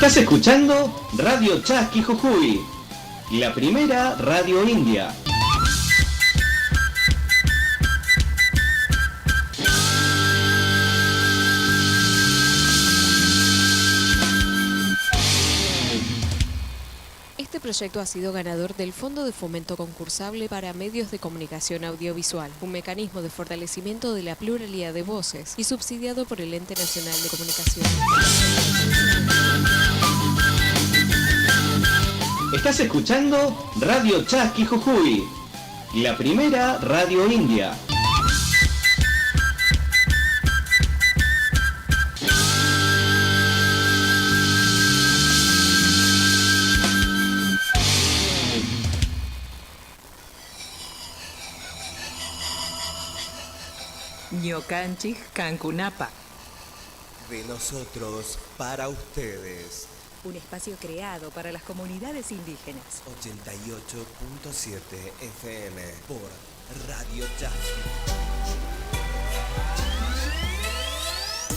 Estás escuchando Radio Chasqui Jujuy, la primera radio india. Este proyecto ha sido ganador del Fondo de Fomento Concursable para Medios de Comunicación Audiovisual, un mecanismo de fortalecimiento de la pluralidad de voces y subsidiado por el Ente Nacional de Comunicación. Estás escuchando Radio Chasqui Jujuy, la primera radio india. Ñocanchis Cancunapa. De nosotros para ustedes. Un espacio creado para las comunidades indígenas. 88.7 FM por Radio Chasqui.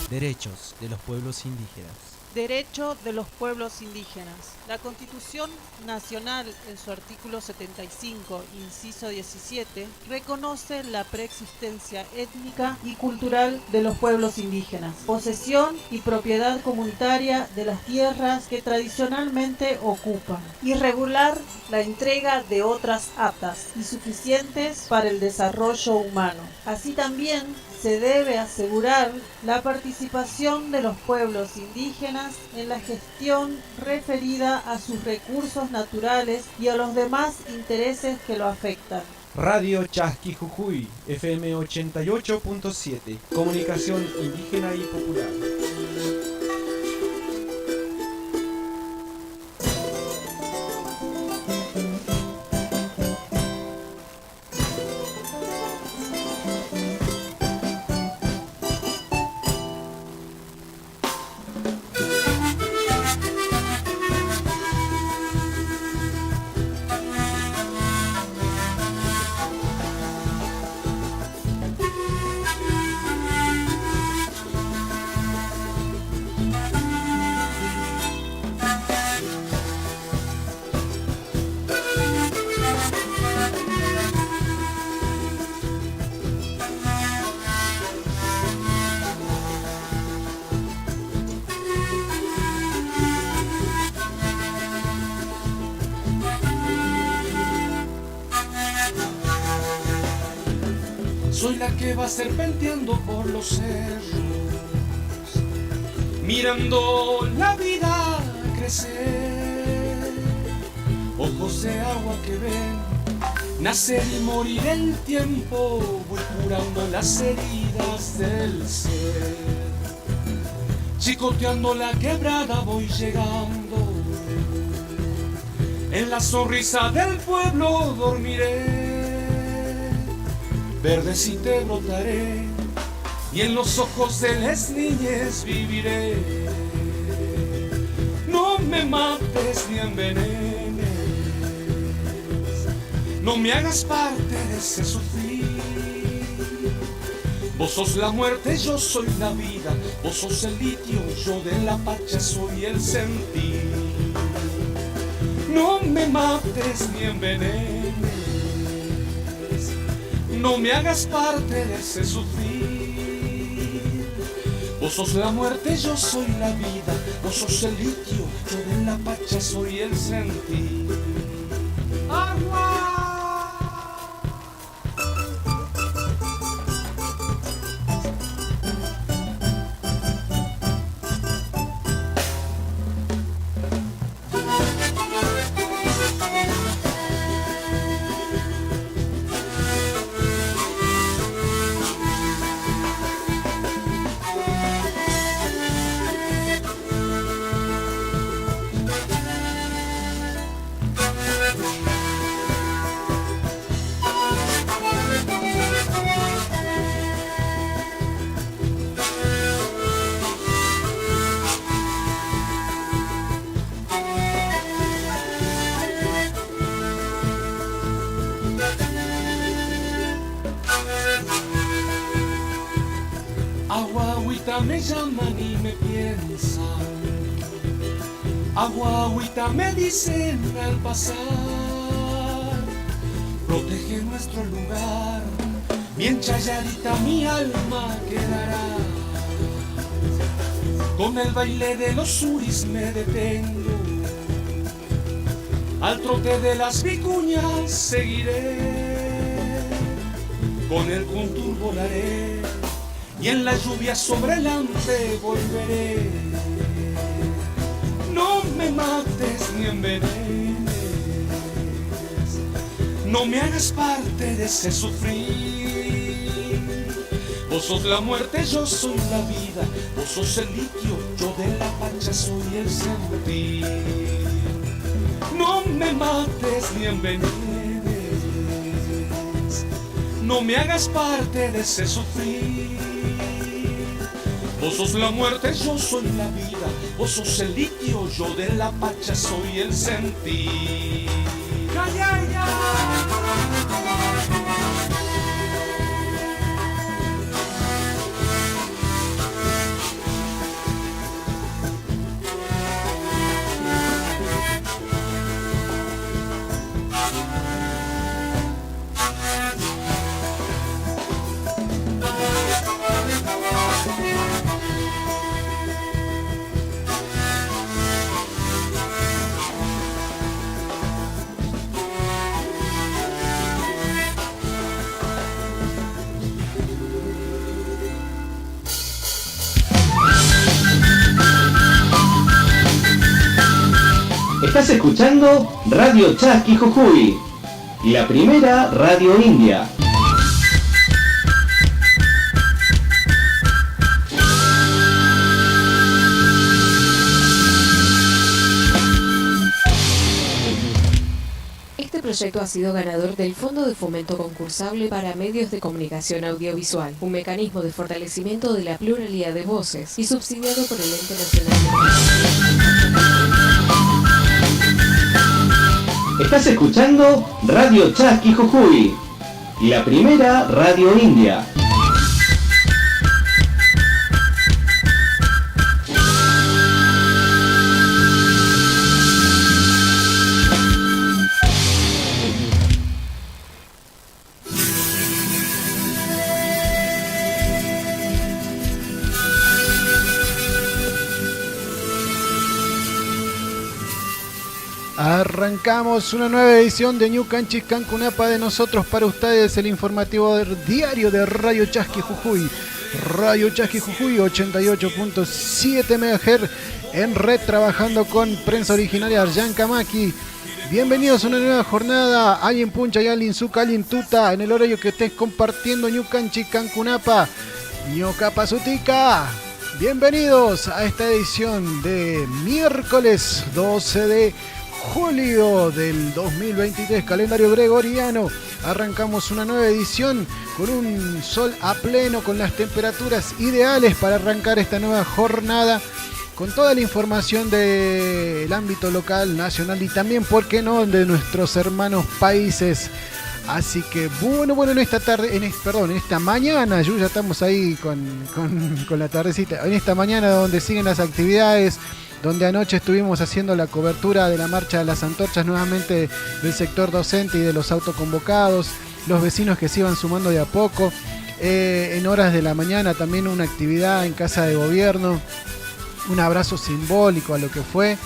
Derechos de los pueblos indígenas. Derecho de los pueblos indígenas. La Constitución Nacional, en su artículo 75, inciso 17, reconoce la preexistencia étnica y cultural de los pueblos indígenas, posesión y propiedad comunitaria de las tierras que tradicionalmente ocupan, y regular la entrega de otras aptas y suficientes para el desarrollo humano. Así también se debe asegurar la participación de los pueblos indígenas en la gestión referida a sus recursos naturales y a los demás intereses que lo afectan. Radio Chasqui Jujuy, FM 88.7, comunicación indígena y popular. Soy la que va serpenteando por los cerros, mirando la vida crecer. Ojos de agua que ven nacer y morir el tiempo, voy curando las heridas del ser. Chicoteando la quebrada voy llegando, en la sonrisa del pueblo dormiré. Verde si te brotaré y en los ojos de las niñas viviré. No me mates ni envenenes, no me hagas parte de ese sufrir. Vos sos la muerte, yo soy la vida, vos sos el litio, yo de la pacha soy el sentir. No me mates ni envenenes, no me hagas parte de ese sufrir. Vos sos la muerte, yo soy la vida, vos sos el litio, yo de la pacha soy el sentir. ¡Agua! Agua, agüita me llaman y me piensan, agua, agüita me dicen al pasar. Protege nuestro lugar, bien chayadita mi alma quedará. Con el baile de los suris me detengo, al trote de las vicuñas seguiré. Con el contur volaré y en la lluvia sobre el hambre volveré. No me mates ni envenenes, no me hagas parte de ese sufrir. Vos sos la muerte, yo soy la vida, vos sos el litio, yo de la pacha soy el sentir. No me mates ni envenenes, no me hagas parte de ese sufrir. Vos sos la muerte, yo soy la vida, vos sos el litio, yo de la pacha soy el sentir. ¡Ya, ya, ya! Estás escuchando Radio Chasqui Jujuy, la primera radio india. Este proyecto ha sido ganador del Fondo de Fomento Concursable para Medios de Comunicación Audiovisual, un mecanismo de fortalecimiento de la pluralidad de voces y subsidiado por el Ente Nacional de... Estás escuchando Radio Chasqui Jujuy, la primera radio india. Arrancamos una nueva edición de Ñu Canchis Cancunapa, de nosotros para ustedes, el informativo diario de Radio Chasqui Jujuy. Radio Chasqui Jujuy 88.7 MHz en red, trabajando con prensa originaria Aryancamaki. Bienvenidos a una nueva jornada. Alguien puncha y alguien suca, alguien tuta, en el horario que estés compartiendo Ñu Canchis Cancunapa. Ñoca Sutica. Bienvenidos a esta edición de miércoles 12 de julio del 2023, calendario gregoriano. Arrancamos una nueva edición con un sol a pleno, con las temperaturas ideales para arrancar esta nueva jornada, con toda la información del ámbito local, nacional y también, ¿por qué no?, de nuestros hermanos países. Así que bueno, en esta tarde, en esta mañana, ya estamos ahí con la tardecita, en esta mañana donde siguen las actividades, donde anoche estuvimos haciendo la cobertura de la marcha de las antorchas nuevamente del sector docente y de los autoconvocados, los vecinos que se iban sumando de a poco. En horas de la mañana también una actividad en Casa de Gobierno, un abrazo simbólico a lo que fue.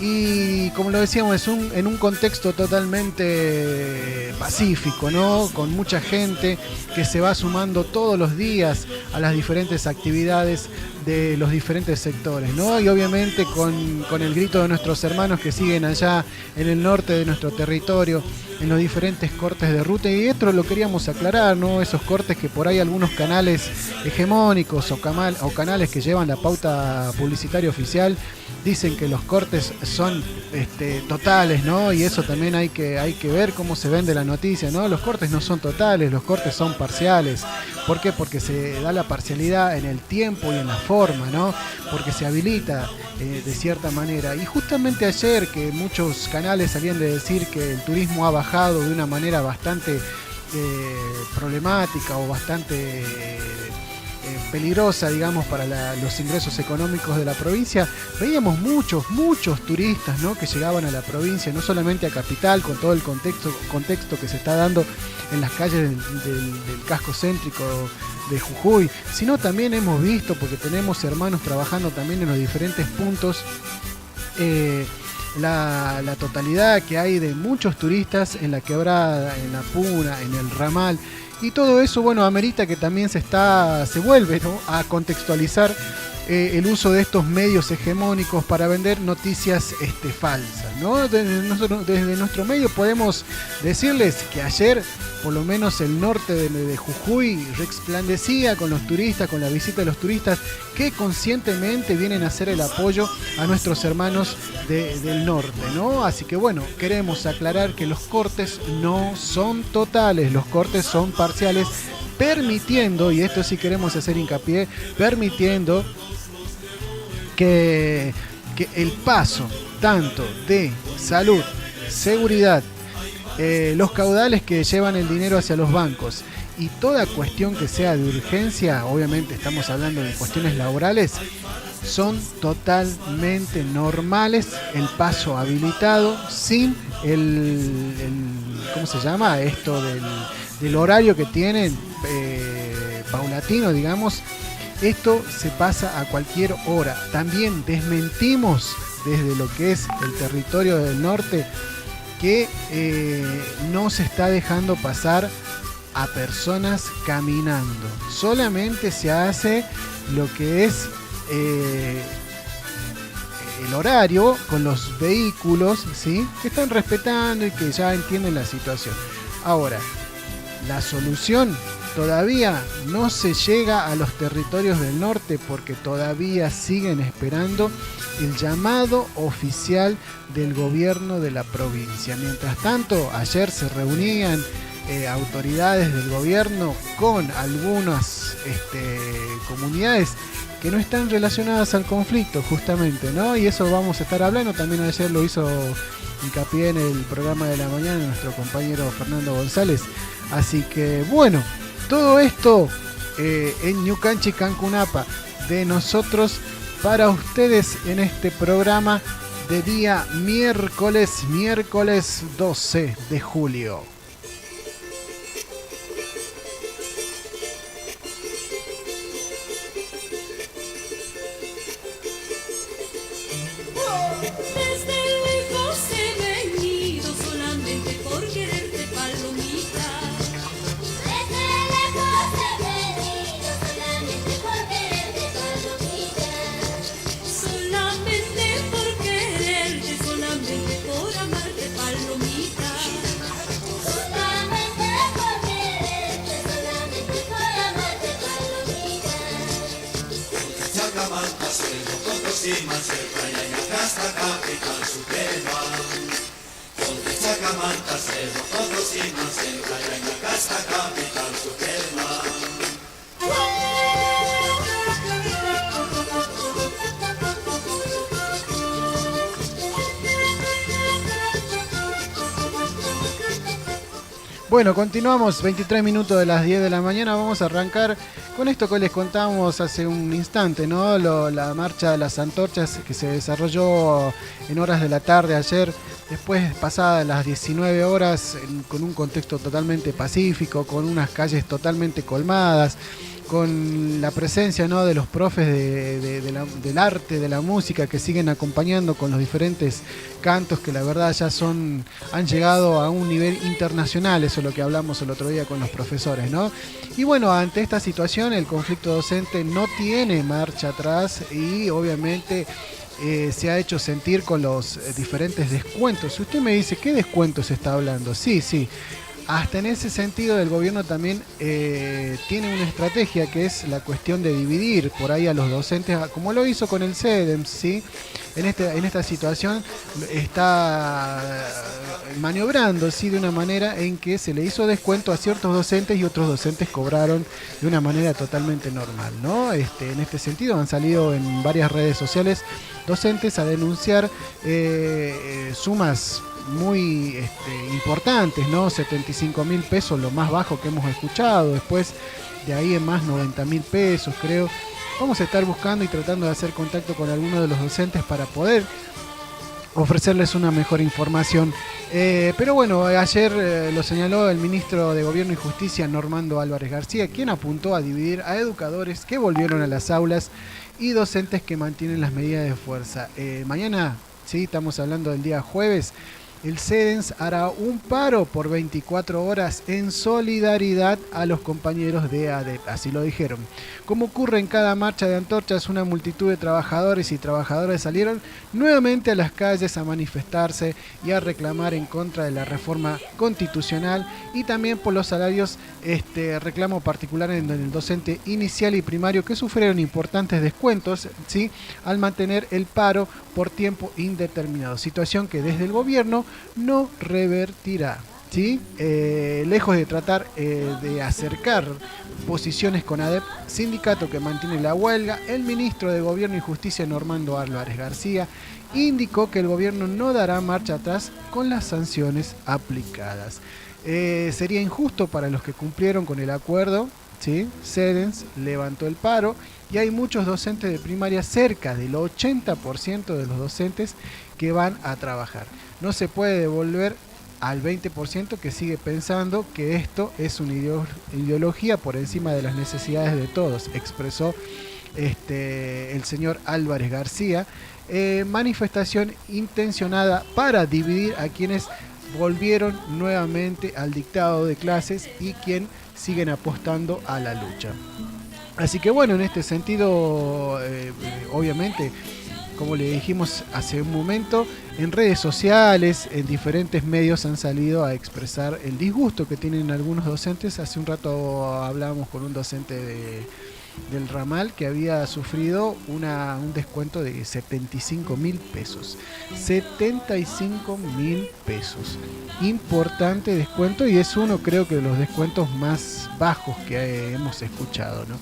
Y como lo decíamos, en un contexto totalmente pacífico, ¿no? Con mucha gente que se va sumando todos los días a las diferentes actividades de los diferentes sectores, ¿no? Y obviamente con el grito de nuestros hermanos que siguen allá en el norte de nuestro territorio, en los diferentes cortes de ruta. Y esto lo queríamos aclarar, ¿no? Esos cortes que por ahí algunos canales hegemónicos o canales que llevan la pauta publicitaria oficial dicen que los cortes son totales, ¿no? Y eso también hay que ver cómo se vende la noticia, ¿no? Los cortes no son totales, los cortes son parciales. ¿Por qué? Porque se da la parcialidad en el tiempo y en la forma, ¿no? Porque se habilita de cierta manera. Y justamente ayer, que muchos canales salían de decir que el turismo ha bajado de una manera bastante problemática o bastante peligrosa, digamos, para los ingresos económicos de la provincia, veíamos muchos turistas, ¿no?, que llegaban a la provincia, no solamente a Capital, con todo el contexto que se está dando en las calles del casco céntrico de Jujuy, sino también hemos visto, porque tenemos hermanos trabajando también en los diferentes puntos, la totalidad que hay de muchos turistas en la Quebrada, en la Puna, en el Ramal. Y todo eso, bueno, amerita que también se vuelve, ¿no?, a contextualizar el uso de estos medios hegemónicos para vender noticias falsas, ¿no? Desde nuestro medio podemos decirles que ayer, por lo menos el norte de Jujuy resplandecía con los turistas, con la visita de los turistas que conscientemente vienen a hacer el apoyo a nuestros hermanos del norte, ¿no? Así que bueno, queremos aclarar que los cortes no son totales, los cortes son parciales, permitiendo, y esto sí queremos hacer hincapié, permitiendo que el paso tanto de salud, seguridad, los caudales que llevan el dinero hacia los bancos y toda cuestión que sea de urgencia, obviamente estamos hablando de cuestiones laborales, son totalmente normales, el paso habilitado sin ¿cómo se llama? Esto del horario que tienen paulatino, digamos. Esto se pasa a cualquier hora. También desmentimos desde lo que es el territorio del norte que no se está dejando pasar a personas caminando. Solamente se hace lo que es el horario con los vehículos, ¿sí? Que están respetando y que ya entienden la situación. Ahora, la solución todavía no se llega a los territorios del norte porque todavía siguen esperando el llamado oficial del gobierno de la provincia. Mientras tanto, ayer se reunían autoridades del gobierno con algunas comunidades que no están relacionadas al conflicto, justamente, ¿no? Y eso vamos a estar hablando. También ayer lo hizo hincapié en el programa de la mañana nuestro compañero Fernando González. Así que, bueno, todo esto en Ñucanchi Cancunapa, de nosotros para ustedes en este programa de día miércoles 12 de julio. Bueno, continuamos, 23 minutos de las 10 de la mañana. Vamos a arrancar con esto que les contamos hace un instante, ¿no? La marcha de las antorchas que se desarrolló en horas de la tarde ayer, después pasadas las 19 horas, con un contexto totalmente pacífico, con unas calles totalmente colmadas, con la presencia, ¿no?, de los profes del arte, de la música, que siguen acompañando con los diferentes cantos que la verdad ya han llegado a un nivel internacional. Eso es lo que hablamos el otro día con los profesores, ¿no? Y bueno, ante esta situación el conflicto docente no tiene marcha atrás y obviamente se ha hecho sentir con los diferentes descuentos. Si usted me dice, ¿qué descuentos se está hablando? Sí. Hasta en ese sentido el gobierno también tiene una estrategia, que es la cuestión de dividir por ahí a los docentes, como lo hizo con el CEDEMS, ¿sí? En esta situación está maniobrando, ¿sí?, de una manera en que se le hizo descuento a ciertos docentes y otros docentes cobraron de una manera totalmente normal, ¿no? En este sentido han salido en varias redes sociales docentes a denunciar sumas muy importantes, ¿no? 75.000 pesos, lo más bajo que hemos escuchado. Después de ahí en más 90.000 pesos, creo. Vamos a estar buscando y tratando de hacer contacto con algunos de los docentes para poder ofrecerles una mejor información. Pero bueno, ayer lo señaló el ministro de Gobierno y Justicia, Normando Álvarez García, quien apuntó a dividir a educadores que volvieron a las aulas y docentes que mantienen las medidas de fuerza. Mañana, sí, estamos hablando del día jueves, el CEDENS hará un paro por 24 horas en solidaridad a los compañeros de ADEP, así lo dijeron. Como ocurre en cada marcha de antorchas, una multitud de trabajadores y trabajadoras salieron nuevamente a las calles a manifestarse y a reclamar en contra de la reforma constitucional y también por los salarios, reclamo particular en el docente inicial y primario, que sufrieron importantes descuentos, ¿sí?, al mantener el paro por tiempo indeterminado, situación que desde el gobierno no revertirá, ¿sí? Lejos de tratar de acercar posiciones con ADEP, sindicato que mantiene la huelga, el ministro de Gobierno y Justicia, Normando Álvarez García, indicó que el gobierno no dará marcha atrás con las sanciones aplicadas. Sería injusto para los que cumplieron con el acuerdo, ¿sí? CEDENS levantó el paro y hay muchos docentes de primaria, cerca del 80% de los docentes que van a trabajar. No se puede devolver al 20% que sigue pensando que esto es una ideología por encima de las necesidades de todos, expresó el señor Álvarez García. Manifestación intencionada para dividir a quienes volvieron nuevamente al dictado de clases y quien siguen apostando a la lucha. Así que bueno, en este sentido, obviamente, como le dijimos hace un momento, en redes sociales, en diferentes medios han salido a expresar el disgusto que tienen algunos docentes. Hace un rato hablábamos con un docente del ramal que había sufrido un descuento de 75.000 pesos. 75.000 pesos. Importante descuento, y es uno, creo que de los descuentos más bajos que hemos escuchado, ¿no?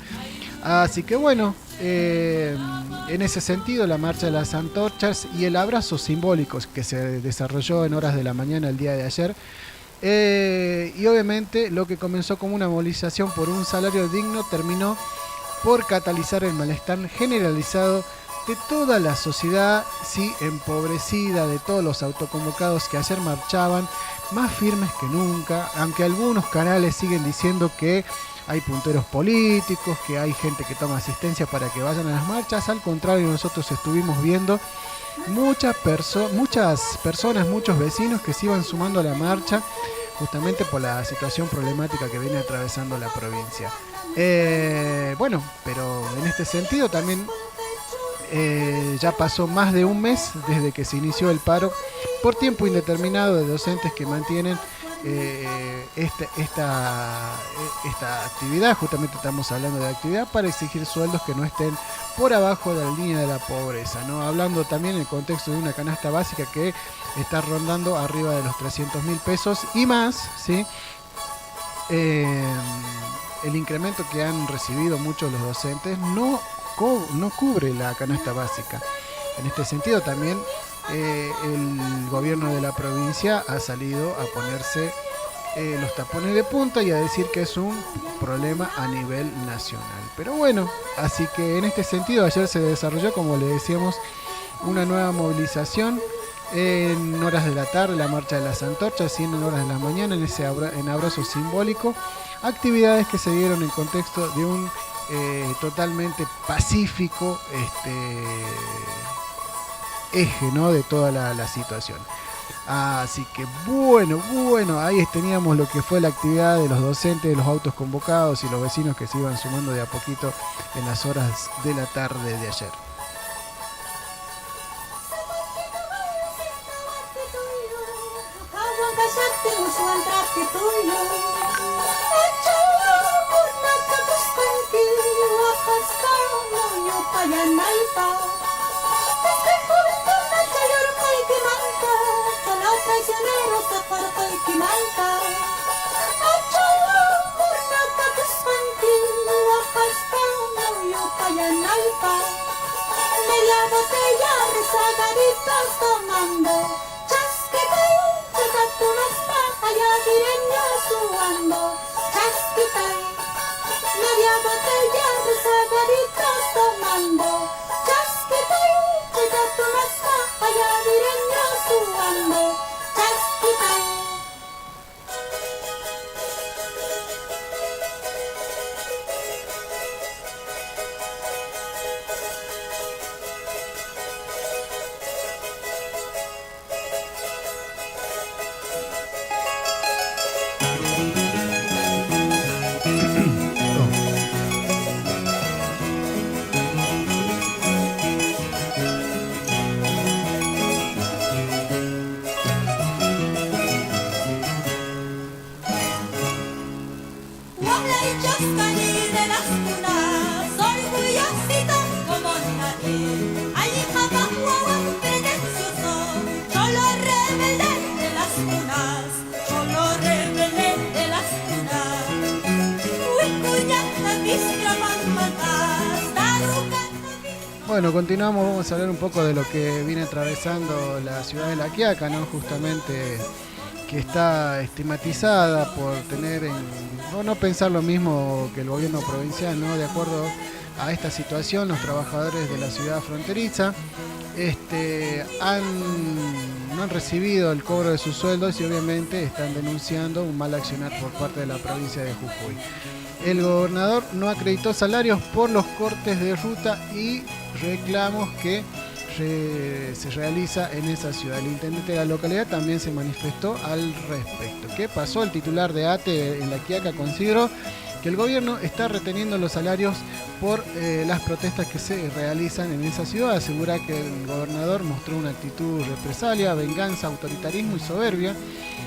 Así que bueno, en ese sentido, la marcha de las antorchas y el abrazo simbólico que se desarrolló en horas de la mañana el día de ayer, y obviamente lo que comenzó como una movilización por un salario digno terminó por catalizar el malestar generalizado de toda la sociedad, sí, empobrecida, de todos los autoconvocados que ayer marchaban más firmes que nunca, aunque algunos canales siguen diciendo que hay punteros políticos, que hay gente que toma asistencia para que vayan a las marchas. Al contrario, nosotros estuvimos viendo muchas personas, muchos vecinos que se iban sumando a la marcha justamente por la situación problemática que viene atravesando la provincia. Bueno, pero en este sentido también ya pasó más de un mes desde que se inició el paro por tiempo indeterminado de docentes que mantienen esta actividad. Justamente estamos hablando de actividad para exigir sueldos que no estén por abajo de la línea de la pobreza, ¿no? Hablando también en el contexto de una canasta básica que está rondando arriba de los 300.000 pesos y más, ¿sí? El incremento que han recibido muchos de los docentes no cubre la canasta básica. En este sentido también el gobierno de la provincia ha salido a ponerse los tapones de punta y a decir que es un problema a nivel nacional. Pero bueno, así que en este sentido ayer se desarrolló, como le decíamos, una nueva movilización en horas de la tarde, la marcha de las antorchas, y en horas de la mañana en abrazo simbólico, actividades que se dieron en contexto de un totalmente pacífico eje, ¿no?, de toda la situación. Así que bueno, ahí teníamos lo que fue la actividad de los docentes, de los autos convocados y los vecinos que se iban sumando de a poquito en las horas de la tarde de ayer. Media botella rezagaditos tomando, chasquitay, tu nasta, allá direña suando, chasquitay. Media botella rezagaditos tomando, chasquitay, tu nasta, allá direña suando, chasquitay. Bueno, continuamos, vamos a hablar un poco de lo que viene atravesando la ciudad de La Quiaca, ¿no? Justamente que está estigmatizada por tener o no pensar lo mismo que el gobierno provincial, ¿no? De acuerdo a esta situación, los trabajadores de la ciudad fronteriza no han recibido el cobro de sus sueldos y obviamente están denunciando un mal accionar por parte de la provincia de Jujuy. El gobernador no acreditó salarios por los cortes de ruta y reclamos que se realiza en esa ciudad. El intendente de la localidad también se manifestó al respecto. ¿Qué pasó? El titular de ATE en La Quiaca consideró que el gobierno está reteniendo los salarios por las protestas que se realizan en esa ciudad. Asegura que el gobernador mostró una actitud represalia, venganza, autoritarismo y soberbia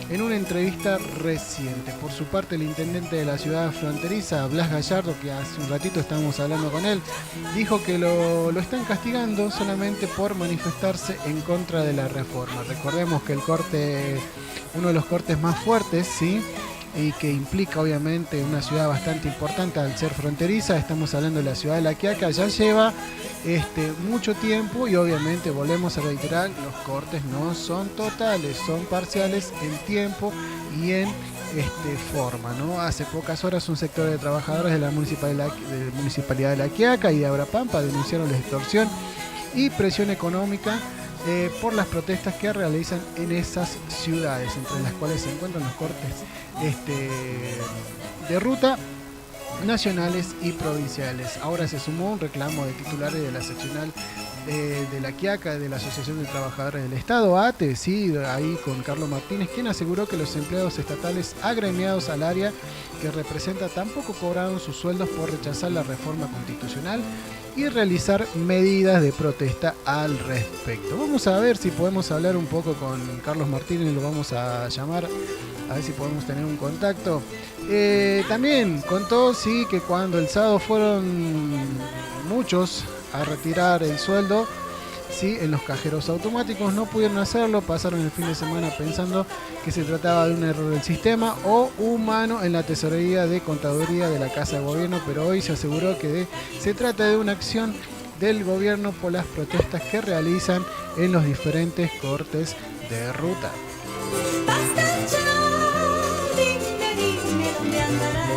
en una entrevista reciente. Por su parte, el intendente de la ciudad fronteriza, Blas Gallardo, que hace un ratito estábamos hablando con él, dijo que lo están castigando solamente por manifestarse en contra de la reforma. Recordemos que el corte, uno de los cortes más fuertes, ¿sí?, y que implica obviamente una ciudad bastante importante al ser fronteriza, estamos hablando de la ciudad de La Quiaca, ya lleva mucho tiempo y obviamente volvemos a reiterar, los cortes no son totales, son parciales en tiempo y en forma, ¿no? Hace pocas horas un sector de trabajadores de la Municipalidad de La Quiaca y de Abrapampa denunciaron la extorsión y presión económica por las protestas que realizan en esas ciudades, entre las cuales se encuentran los cortes de ruta nacionales y provinciales. Ahora se sumó un reclamo de titulares de la seccional de La Quiaca, de la Asociación de Trabajadores del Estado, ATE, sí, ahí con Carlos Martínez, quien aseguró que los empleados estatales agremiados al área que representa tampoco cobraron sus sueldos por rechazar la reforma constitucional y realizar medidas de protesta al respecto. Vamos a ver si podemos hablar un poco con Carlos Martínez, lo vamos a llamar, a ver si podemos tener un contacto. También contó, sí, que cuando el sábado fueron muchos a retirar el sueldo, sí, en los cajeros automáticos no pudieron hacerlo, pasaron el fin de semana pensando que se trataba de un error del sistema o humano en la tesorería de contaduría de la Casa de Gobierno, pero hoy se aseguró que se trata de una acción del gobierno por las protestas que realizan en los diferentes cortes de ruta. Basta ya, dime dónde andarás.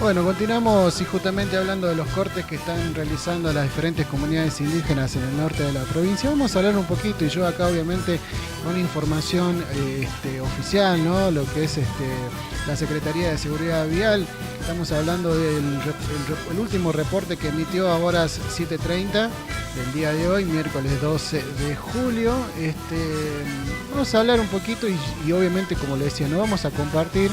Bueno, continuamos y justamente hablando de los cortes que están realizando las diferentes comunidades indígenas en el norte de la provincia. Vamos a hablar un poquito, y yo acá obviamente con información oficial, ¿no? Lo que es la Secretaría de Seguridad Vial. Estamos hablando del el último reporte que emitió a horas 7:30 del día de hoy, miércoles 12 de julio. Vamos a hablar un poquito y obviamente, como le decía, no vamos a compartir.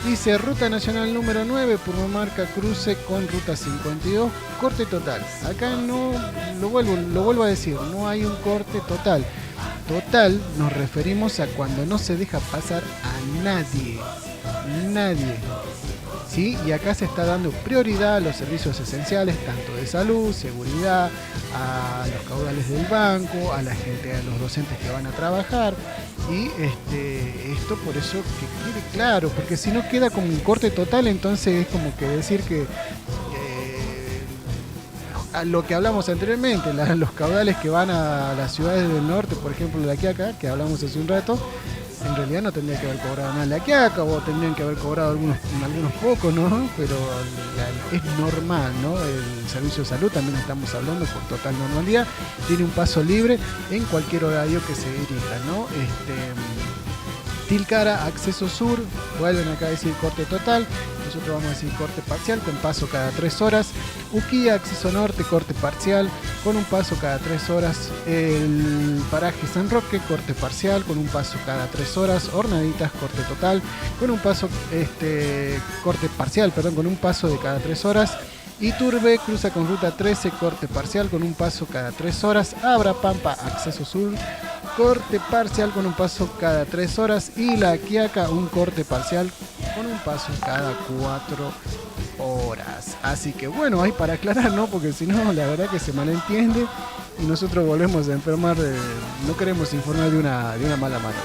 Dice Ruta Nacional número 9, Purmamarca cruce con Ruta 52, corte total. Acá no, lo vuelvo a decir, no hay un corte total. Total nos referimos a cuando no se deja pasar a nadie. ¿Sí? Y acá se está dando prioridad a los servicios esenciales, tanto de salud, seguridad, a los caudales del banco, a la gente, a los docentes que van a trabajar. Y esto por eso que quede claro, porque si no queda como un corte total, entonces es como que decir que a lo que hablamos anteriormente, los caudales que van a las ciudades del norte, por ejemplo de aquí acá, que hablamos hace un rato, en realidad no tendría que haber cobrado nada la Quiaca, o tendrían que haber cobrado algunos pocos, ¿no? Pero es normal, ¿no? El servicio de salud, también estamos hablando con total normalidad, tiene un paso libre en cualquier horario que se dirija, ¿no? Tilcara, acceso sur, vuelven acá a decir corte total, nosotros vamos a decir corte parcial con paso cada 3 horas. Uquía, acceso norte, corte parcial con un paso cada 3 horas. El paraje San Roque, corte parcial con un paso cada 3 horas. Hornaditas, corte total con un paso, corte parcial, perdón, con un paso de cada 3 horas. Iturbe cruza con ruta 13, corte parcial con un paso cada 3 horas. Abra Pampa, acceso sur, corte parcial con un paso cada 3 horas. Y La Quiaca, un corte parcial con un paso cada 4 horas. Así que bueno, hay para aclarar, ¿no? Porque si no, la verdad que se malentiende y nosotros volvemos a enfermar. No queremos informar de una mala manera.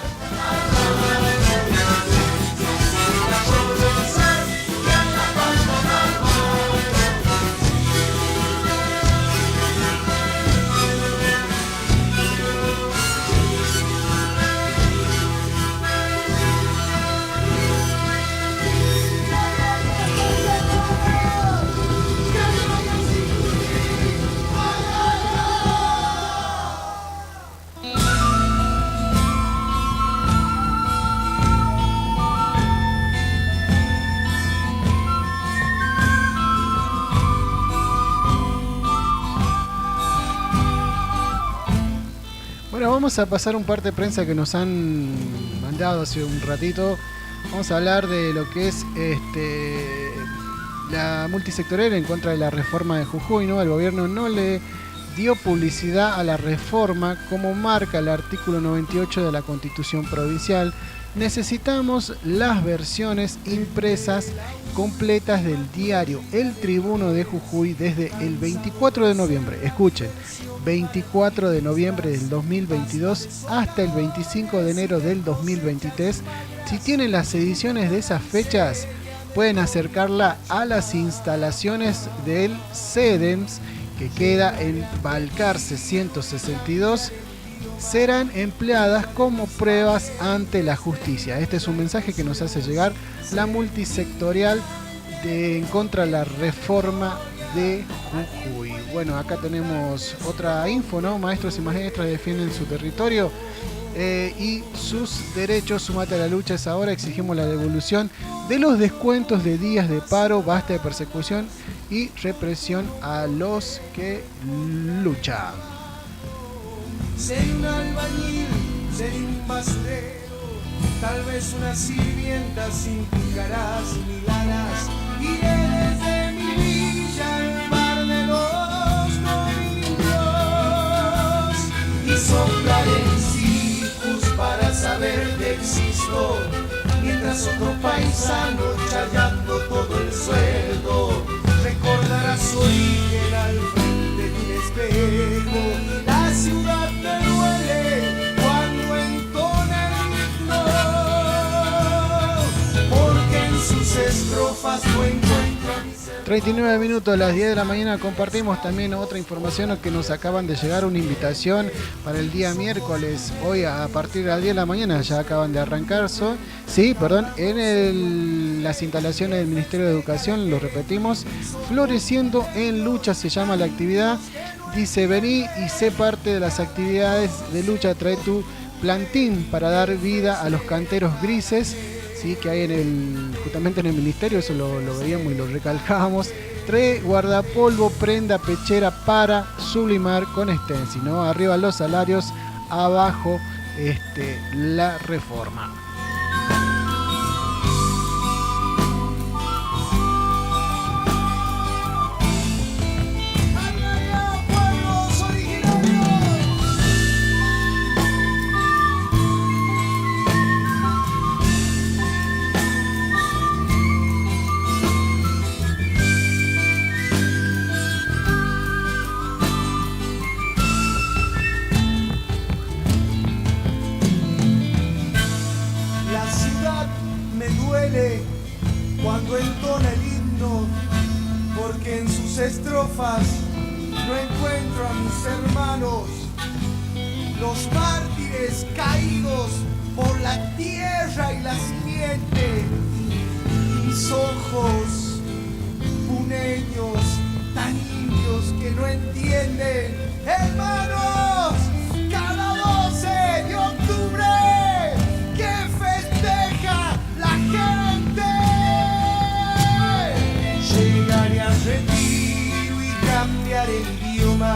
Bueno, vamos a pasar un parte de prensa que nos han mandado hace un ratito. Vamos a hablar de lo que es la multisectorial en contra de la reforma de Jujuy, ¿no? El gobierno no le dio publicidad a la reforma como marca el artículo 98 de la Constitución Provincial. Necesitamos las versiones impresas completas del diario El Tribuno de Jujuy desde el 24 de noviembre. Escuchen, 24 de noviembre del 2022 hasta el 25 de enero del 2023. Si tienen las ediciones de esas fechas, pueden acercarla a las instalaciones del CEDEMS, que queda en Balcarce 162. Serán empleadas como pruebas ante la justicia. Este es un mensaje que nos hace llegar la multisectorial en contra de la reforma de Jujuy. Bueno, acá tenemos otra info, ¿no? Maestros y maestras defienden su territorio y sus derechos. Sumate a la lucha, es ahora. Exigimos la devolución de los descuentos de días de paro. Basta de persecución y represión a los que luchan. Ser un albañil, ser un basurero, tal vez una sirvienta sin picaras ni lanas. Iré desde mi villa al mar de los domingos y soplaré en circus para saber que existo, mientras otro paisano chayando todo el sueldo recordará su origen al frente de un espejo. La ciudad te duele cuando entona el himno, porque en sus estrofas no encuentra mi ser. 39 minutos a las 10 de la mañana. Compartimos también otra información que nos acaban de llegar, una invitación para el día miércoles, hoy a partir de las 10 de la mañana, ya acaban de arrancar, en las instalaciones del Ministerio de Educación, lo repetimos, Floreciendo en Lucha se llama la actividad. Dice, vení y sé parte de las actividades de lucha, trae tu plantín para dar vida a los canteros grises, ¿sí? Que hay justamente en el ministerio, eso lo veíamos y lo recalcábamos. Trae guardapolvo, prenda, pechera para sublimar con Stencil, ¿no? Arriba los salarios, abajo la reforma. Cuando entona el himno, porque en sus estrofas no encuentro a mis hermanos, los mártires caídos por la tierra y la simiente. Y mis ojos puneños, tan indios que no entienden. Hermanos, cada 12 de octubre que festeja la gente, llegaré al retiro y cambiaré el idioma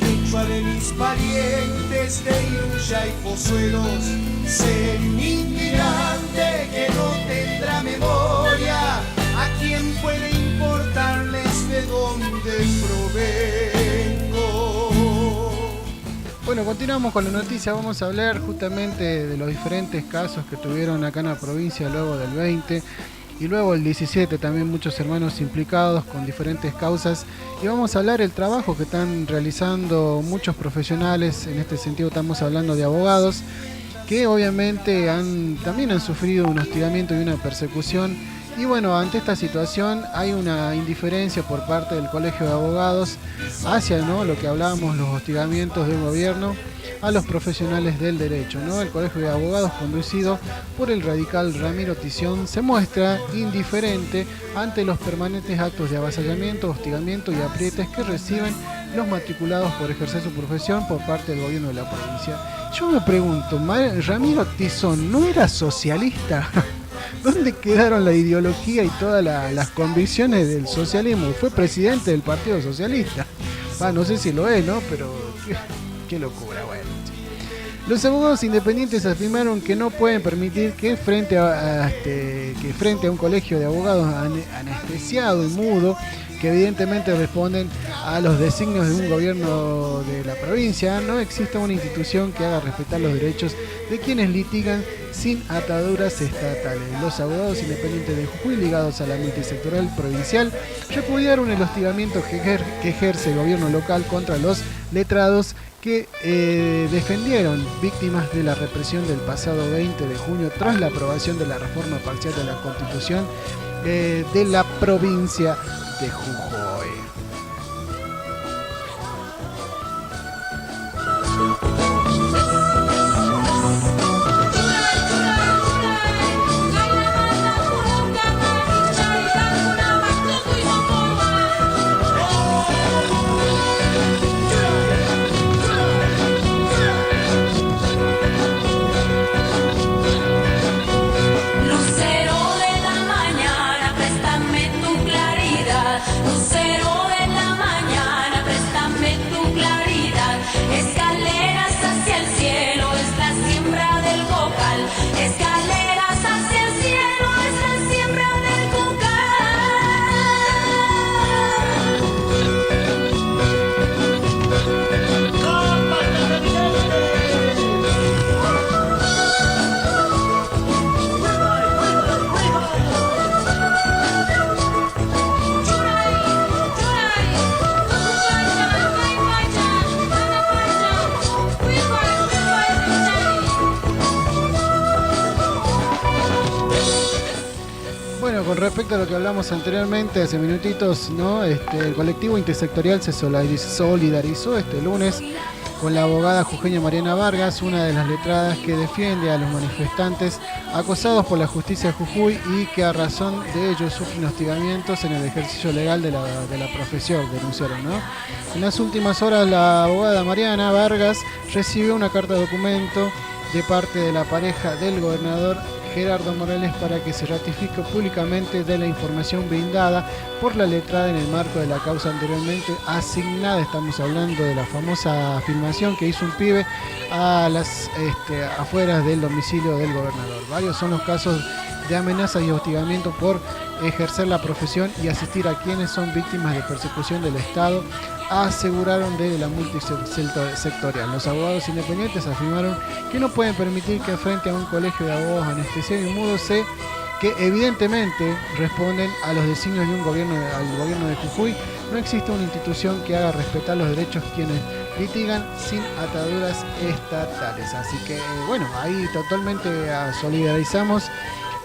quechua de mis parientes de Iruya y Pozuelos. Ser un inmigrante que no tendrá memoria, ¿a quién puede importarles de dónde provengo? Bueno, continuamos con la noticia. Vamos a hablar justamente de los diferentes casos que tuvieron acá en la provincia luego del 20 y luego el 17, también muchos hermanos implicados con diferentes causas. Y vamos a hablar del trabajo que están realizando muchos profesionales. En este sentido estamos hablando de abogados que obviamente también han sufrido un hostigamiento y una persecución. Y bueno, ante esta situación hay una indiferencia por parte del Colegio de Abogados hacia, ¿no?, lo que hablábamos, los hostigamientos del gobierno a los profesionales del derecho, ¿no? El Colegio de Abogados, conducido por el radical Ramiro Tizión, se muestra indiferente ante los permanentes actos de avasallamiento, hostigamiento y aprietes que reciben los matriculados por ejercer su profesión por parte del gobierno de la provincia. Yo me pregunto, ¿Ramiro Tizión no era socialista? ¿Dónde quedaron la ideología y todas las convicciones del socialismo? Fue presidente del Partido Socialista. No sé si lo es, ¿no? Pero qué locura, bueno. Los abogados independientes afirmaron que no pueden permitir que frente a un colegio de abogados anestesiado y mudo, que evidentemente responden a los designios de un gobierno de la provincia, no exista una institución que haga respetar los derechos de quienes litigan sin ataduras estatales. Los abogados independientes de Jujuy, ligados a la multisectorial provincial, repudiaron el hostigamiento que ejerce el gobierno local contra los letrados que defendieron víctimas de la represión del pasado 20 de junio tras la aprobación de la reforma parcial de la Constitución de la provincia de Jujuy. Con respecto a lo que hablamos anteriormente, hace minutitos, ¿no? El colectivo intersectorial se solidarizó este lunes con la abogada jujeña Mariana Vargas, una de las letradas que defiende a los manifestantes acosados por la justicia de Jujuy y que a razón de ellos sufren hostigamientos en el ejercicio legal de la profesión, denunciaron, ¿no? En las últimas horas, la abogada Mariana Vargas recibió una carta de documento de parte de la pareja del gobernador Gerardo Morales para que se ratifique públicamente de la información brindada por la letrada en el marco de la causa anteriormente asignada. Estamos hablando de la famosa filmación que hizo un pibe a las afueras del domicilio del gobernador. Varios son los casos de amenazas y hostigamiento por ejercer la profesión y asistir a quienes son víctimas de persecución del Estado, aseguraron desde la multisectorial. Los abogados independientes afirmaron que no pueden permitir que frente a un colegio de abogados anestesiados y mudos que evidentemente responden a los designios de al gobierno de Jujuy, no existe una institución que haga respetar los derechos quienes litigan sin ataduras estatales. Así que bueno, ahí totalmente solidarizamos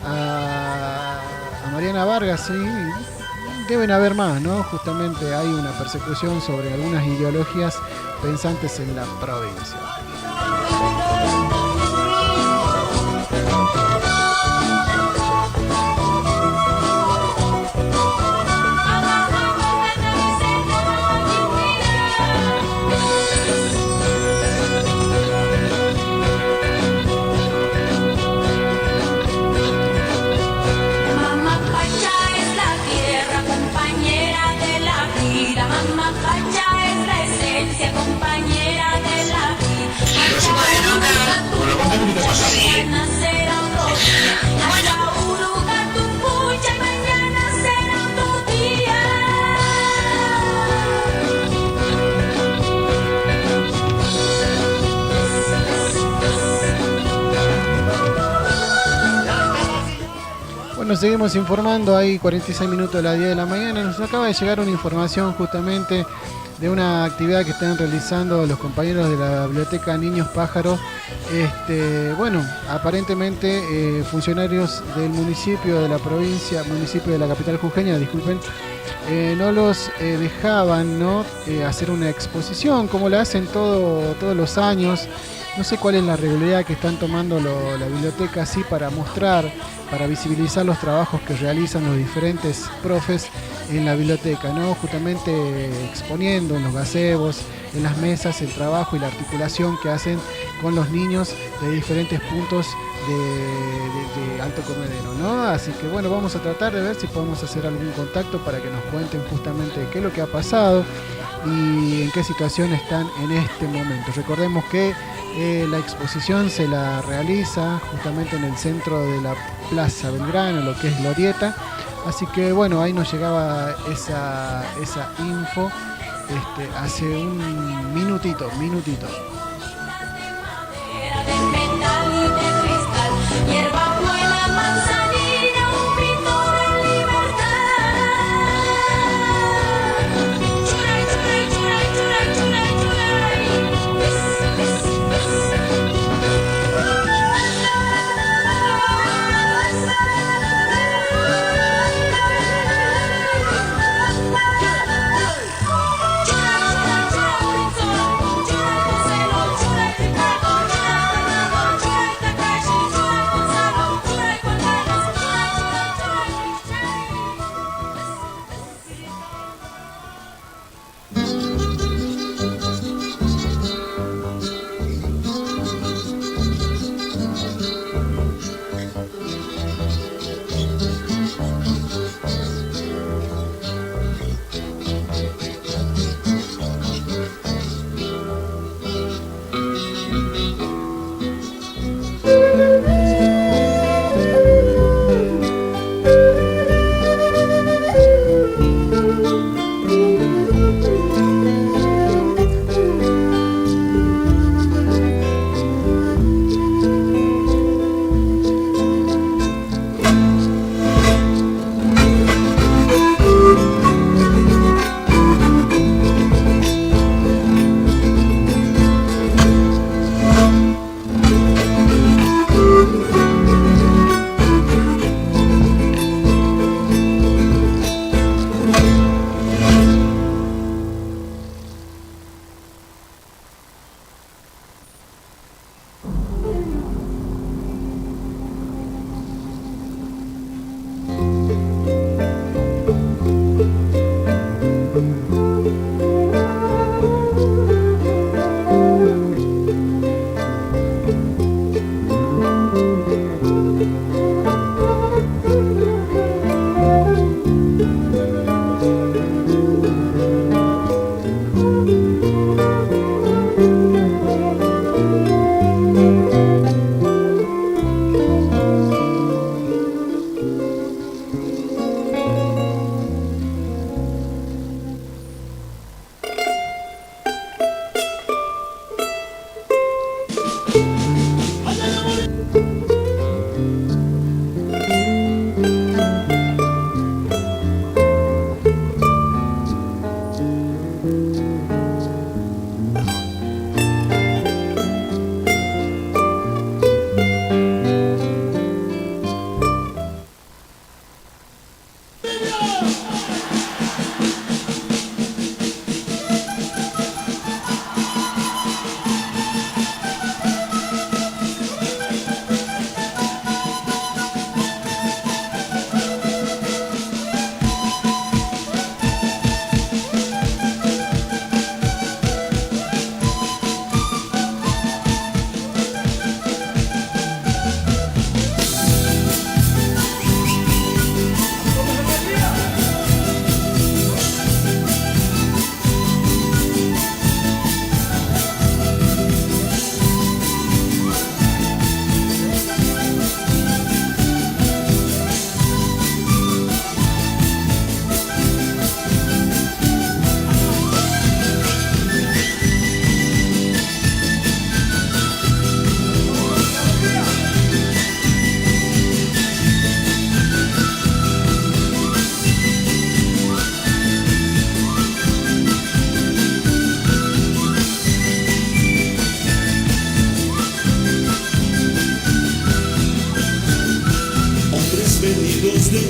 a Mariana Vargas, y deben haber más, ¿no? Justamente hay una persecución sobre algunas ideologías pensantes en la provincia. Bueno, seguimos informando, hay 46 minutos de las 10 de la mañana. Nos acaba de llegar una información justamente de una actividad que están realizando los compañeros de la Biblioteca Niños Pájaros. Bueno, aparentemente funcionarios del municipio de la provincia, municipio de la capital jujeña, disculpen, no los dejaban, ¿no? Hacer una exposición como la hacen todos los años. No sé cuál es la regularidad que están tomando la biblioteca así para mostrar, para visibilizar los trabajos que realizan los diferentes profes en la biblioteca, ¿no? Justamente exponiendo en los gazebos, en las mesas, el trabajo y la articulación que hacen con los niños de diferentes puntos de Alto Comedero, ¿no? Así que bueno, vamos a tratar de ver si podemos hacer algún contacto para que nos cuenten justamente qué es lo que ha pasado y en qué situación están en este momento. Recordemos que la exposición se la realiza justamente en el centro de la Plaza Belgrano, lo que es Glorieta. Así que bueno, ahí nos llegaba esa info hace un minutito. Hierba buena, manzanilla, un grito de libertad. Churay, churay, churay, churay, churay, churay. Churay, churay, churay, churay, churay.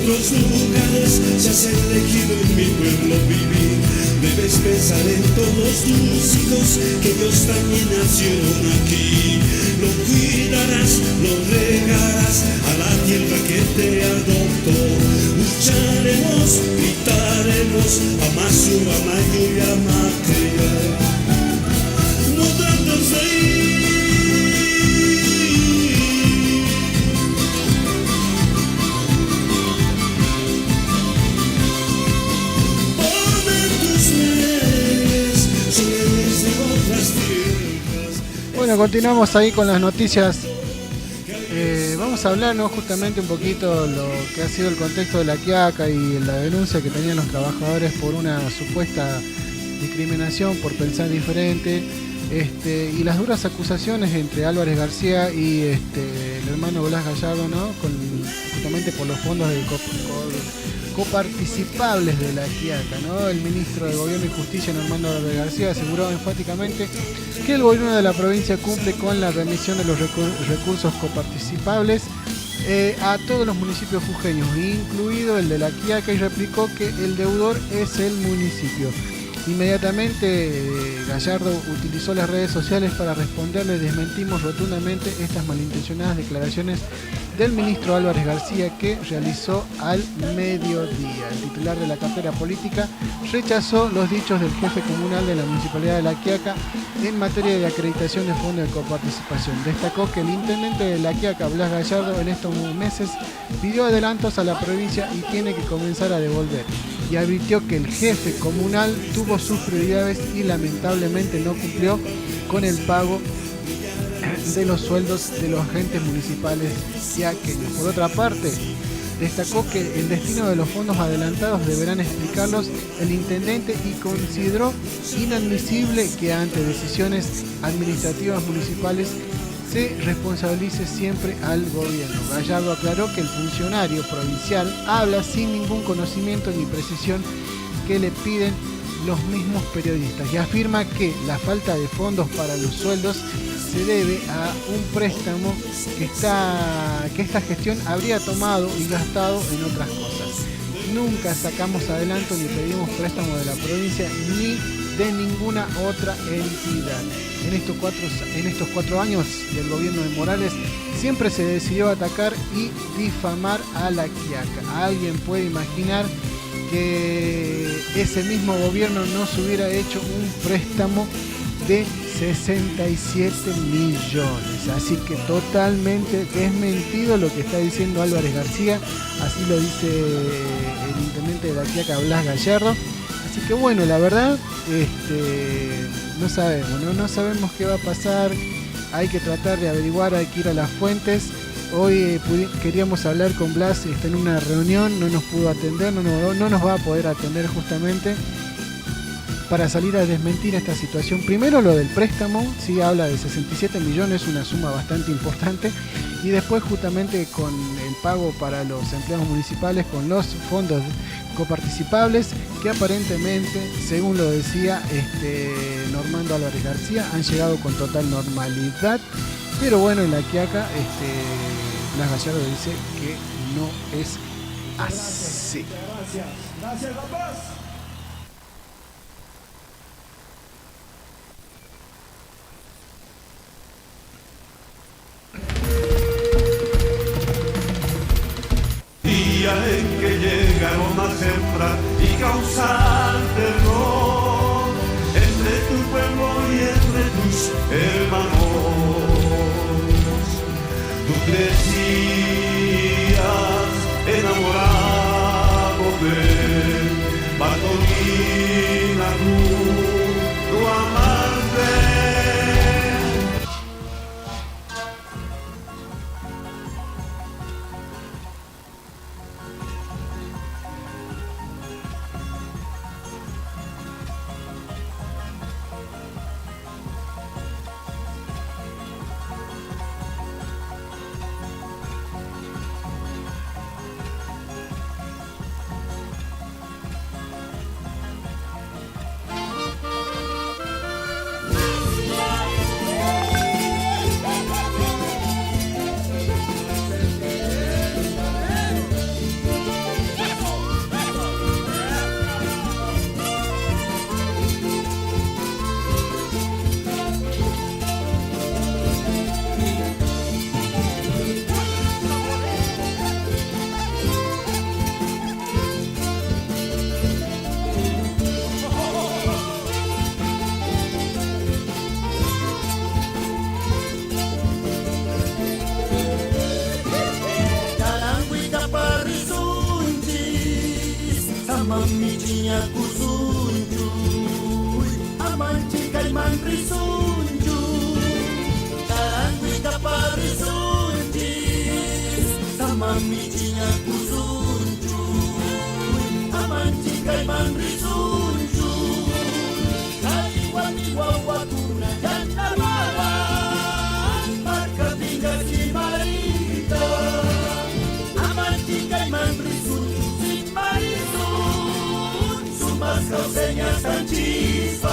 otros lugares se has elegido en mi pueblo vivir. Debes pensar en todos tus hijos que Dios también nacieron aquí. Lo cuidarás, lo regarás a la tierra que te adoptó. Lucharemos, gritaremos, amasu, amayu y amatea. No trates de ir. Bueno, continuamos ahí con las noticias. Vamos a hablar, ¿no?, justamente un poquito lo que ha sido el contexto de la Quiaca y la denuncia que tenían los trabajadores por una supuesta discriminación por pensar diferente, y las duras acusaciones entre Álvarez García y el hermano Blas Gallardo, ¿no?, justamente por los fondos de coparticipables de la Quiaca, ¿no? El ministro de Gobierno y Justicia, Normando Álvarez García, aseguró enfáticamente que el gobierno de la provincia cumple con la remisión de los recursos coparticipables a todos los municipios jujeños, incluido el de la Quiaca, y replicó que el deudor es el municipio. Inmediatamente Gallardo utilizó las redes sociales para responderle: desmentimos rotundamente estas malintencionadas declaraciones del ministro Álvarez García que realizó al mediodía. El titular de la cartera política rechazó los dichos del jefe comunal de la Municipalidad de La Quiaca en materia de acreditación de fondos de coparticipación. Destacó que el intendente de La Quiaca, Blas Gallardo, en estos meses pidió adelantos a la provincia y tiene que comenzar a devolver. Y advirtió que el jefe comunal tuvo sus prioridades y lamentablemente no cumplió con el pago de los sueldos de los agentes municipales quiaqueños. Por otra parte, destacó que el destino de los fondos adelantados deberán explicarlos el intendente y consideró inadmisible que ante decisiones administrativas municipales se responsabilice siempre al gobierno. Gallardo aclaró que el funcionario provincial habla sin ningún conocimiento ni precisión que le piden los mismos periodistas y afirma que la falta de fondos para los sueldos se debe a un préstamo que esta gestión habría tomado y gastado en otras cosas. Nunca sacamos adelanto ni pedimos préstamo de la provincia ni de ninguna otra entidad. En estos 4 años del gobierno de Morales siempre se decidió atacar y difamar a la Quiaca. ¿Alguien puede imaginar que ese mismo gobierno no se hubiera hecho un préstamo de 67 millones? Así que totalmente desmentido lo que está diciendo Álvarez García. Así lo dice el intendente de La Quiaca, Blas Gallardo. Así que bueno, la verdad, no sabemos, no sabemos qué va a pasar. Hay que tratar de averiguar, hay que ir a las fuentes. Hoy queríamos hablar con Blas, está en una reunión, no nos pudo atender, no nos va a poder atender justamente para salir a desmentir esta situación. Primero lo del préstamo, sí habla de 67 millones, una suma bastante importante, y después justamente con el pago para los empleados municipales con los fondos coparticipables que aparentemente, según lo decía Normando Álvarez García, han llegado con total normalidad. Pero bueno, en La Quiaca, Blas Gallardo dice que no es así. Gracias, La Paz. Día en que llegaron a sembrar y causar terror entre tu pueblo y entre tus hermanos. Tú crecías enamorado de Bartolina, tu amante. Samamichiña Kusunjuy, Amanchica y Manrisunjuy, Taranguica Parrisunjis, Samamichiña Kusunjuy, Amanchica y Manrisunjuy, Calihuatihuahuacuna, Yantamara, Marcatinga y Marita, Amanchica y Manrisunjuy, sin Marizun, sumas causeñas tan chispas.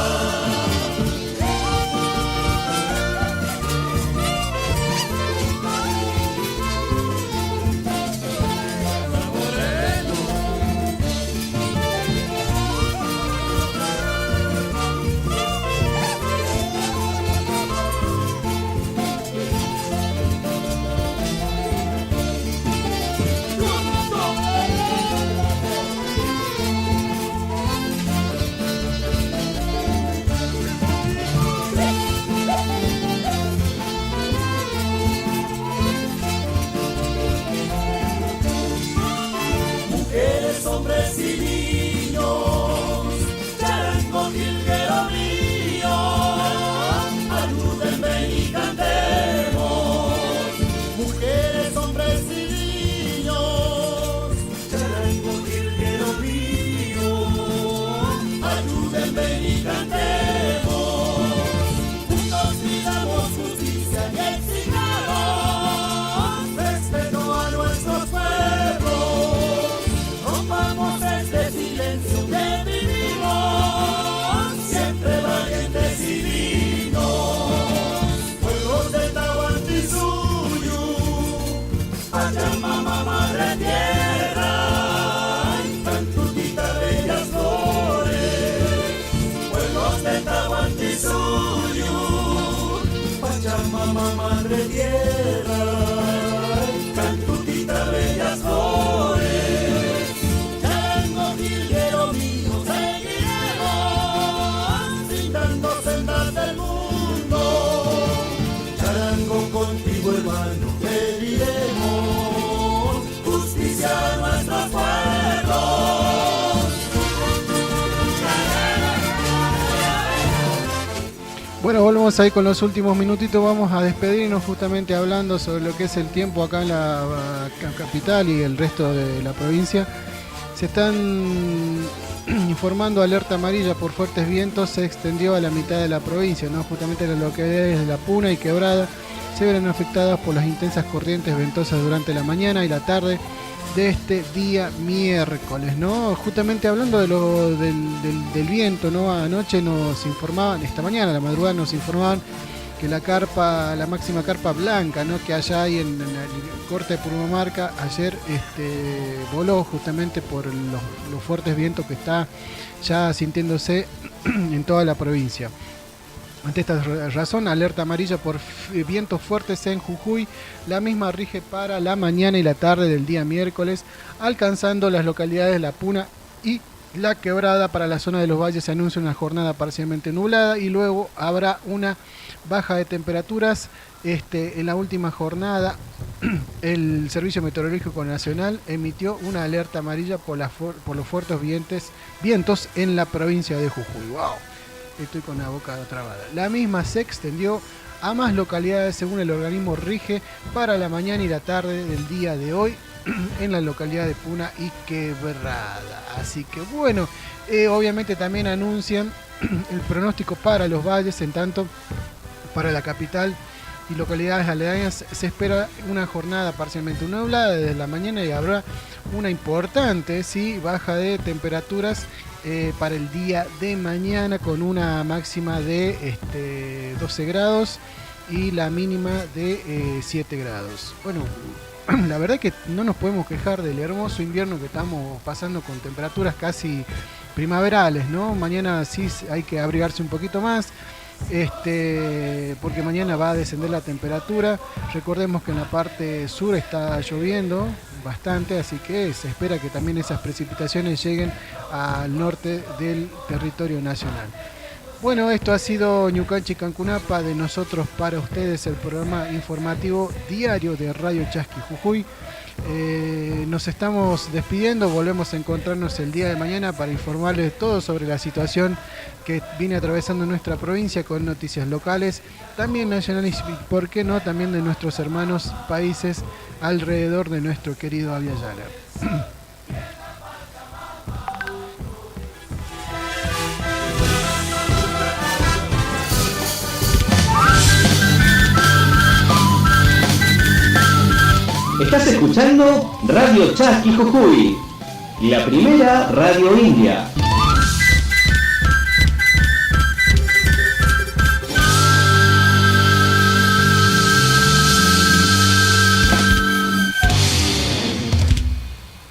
Hombres y niños, charango, jilguero mío, ayúdenme y cantemos. Mujeres, hombres y niños, charango, jilguero mío, ayúdenme y cantemos. Juntos pidamos justicia y exijamos respeto a nuestros pueblos. Rompamos este silencio que vivimos, siempre valientes y dignos. Pueblos de Tahuantinsuyo, Pachamama, madre tierra, Cantutita, bellas flores. Pueblos de Tahuantinsuyo, Pachamama, madre tierra, Cantutita, bellas flores. Jilguero mío, seguiremos brindando sendas del mundo. Charango, contigo hermano, pediremos justicia a nuestros pueblos. Bueno, volvemos ahí con los últimos minutitos. Vamos a despedirnos justamente hablando sobre lo que es el tiempo acá en la capital y el resto de la provincia. Se están informando alerta amarilla por fuertes vientos, se extendió a la mitad de la provincia, ¿no? Justamente las localidades de La Puna y Quebrada se verán afectadas por las intensas corrientes ventosas durante la mañana y la tarde de este día miércoles, ¿no? Justamente hablando de del viento, ¿no? Anoche nos informaban, esta mañana, la madrugada nos informaban que la máxima carpa blanca, ¿no? Que allá hay en el corte de Purmamarca, ayer voló justamente por los fuertes vientos que está ya sintiéndose en toda la provincia. Ante esta razón, alerta amarilla por vientos fuertes en Jujuy. La misma rige para la mañana y la tarde del día miércoles, alcanzando las localidades de La Puna y La Quebrada. Para la zona de los valles se anuncia una jornada parcialmente nublada y luego habrá una baja de temperaturas. En la última jornada, el Servicio Meteorológico Nacional emitió una alerta amarilla por los fuertes vientos en la provincia de Jujuy. ¡Wow! Estoy con la boca trabada. La misma se extendió a más localidades según el organismo rige para la mañana y la tarde del día de hoy en la localidad de Puna y Quebrada. Así que bueno, obviamente también anuncian el pronóstico para los valles, en tanto para la capital y localidades aledañas se espera una jornada parcialmente nublada desde la mañana y habrá una importante baja de temperaturas para el día de mañana, con una máxima de 12 grados y la mínima de 7 grados. Bueno, la verdad que no nos podemos quejar del hermoso invierno que estamos pasando, con temperaturas casi primaverales, ¿no? Mañana sí hay que abrigarse un poquito más, porque mañana va a descender la temperatura. Recordemos que en la parte sur está lloviendo bastante, así que se espera que también esas precipitaciones lleguen al norte del territorio nacional. Bueno, esto ha sido Ñucanchi Cancunapa, de nosotros para ustedes, el programa informativo diario de Radio Chasqui Jujuy. Nos estamos despidiendo, volvemos a encontrarnos el día de mañana para informarles todo sobre la situación que viene atravesando nuestra provincia con noticias locales, también nacionales y, por qué no, también de nuestros hermanos países alrededor de nuestro querido Aviala. Estás escuchando Radio Chasqui Jujuy, la primera radio india.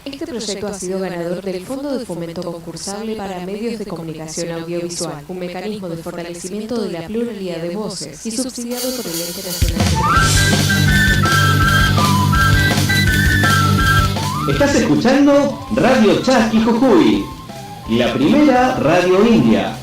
Este proyecto ha sido ganador del Fondo de Fomento Concursable para Medios de Comunicación Audiovisual, un mecanismo de fortalecimiento de la pluralidad de voces y subsidiado por el Ente Nacional de Estás escuchando Radio Chasqui Jujuy, la primera radio india.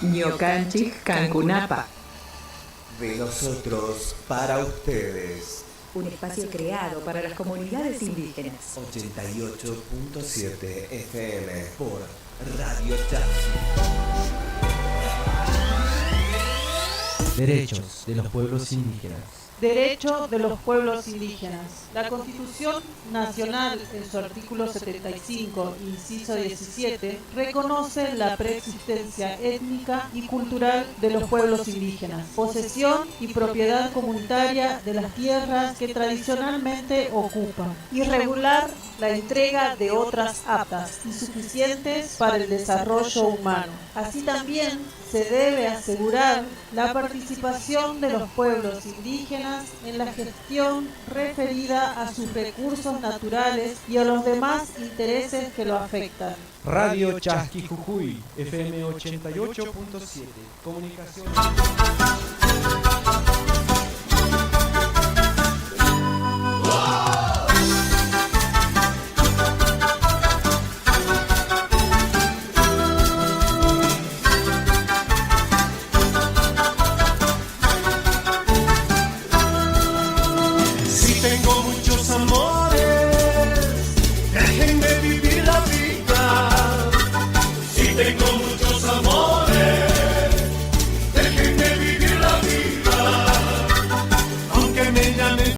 Ñocanchis Cancunapa. De nosotros para ustedes. Un espacio creado para las comunidades indígenas. 88.7 FM por Radio Chasqui. Derechos de los pueblos indígenas. Derecho de los pueblos indígenas. La Constitución Nacional, en su artículo 75, inciso 17, reconoce la preexistencia étnica y cultural de los pueblos indígenas, posesión y propiedad comunitaria de las tierras que tradicionalmente ocupan, y regular la entrega de otras aptas y suficientes para el desarrollo humano. Así también se debe asegurar la participación de los pueblos indígenas en la gestión referida a sus recursos naturales y a los demás intereses que lo afectan. Radio Chasqui Jujuy, FM 88.7, comunicación. Si tengo muchos amores, déjenme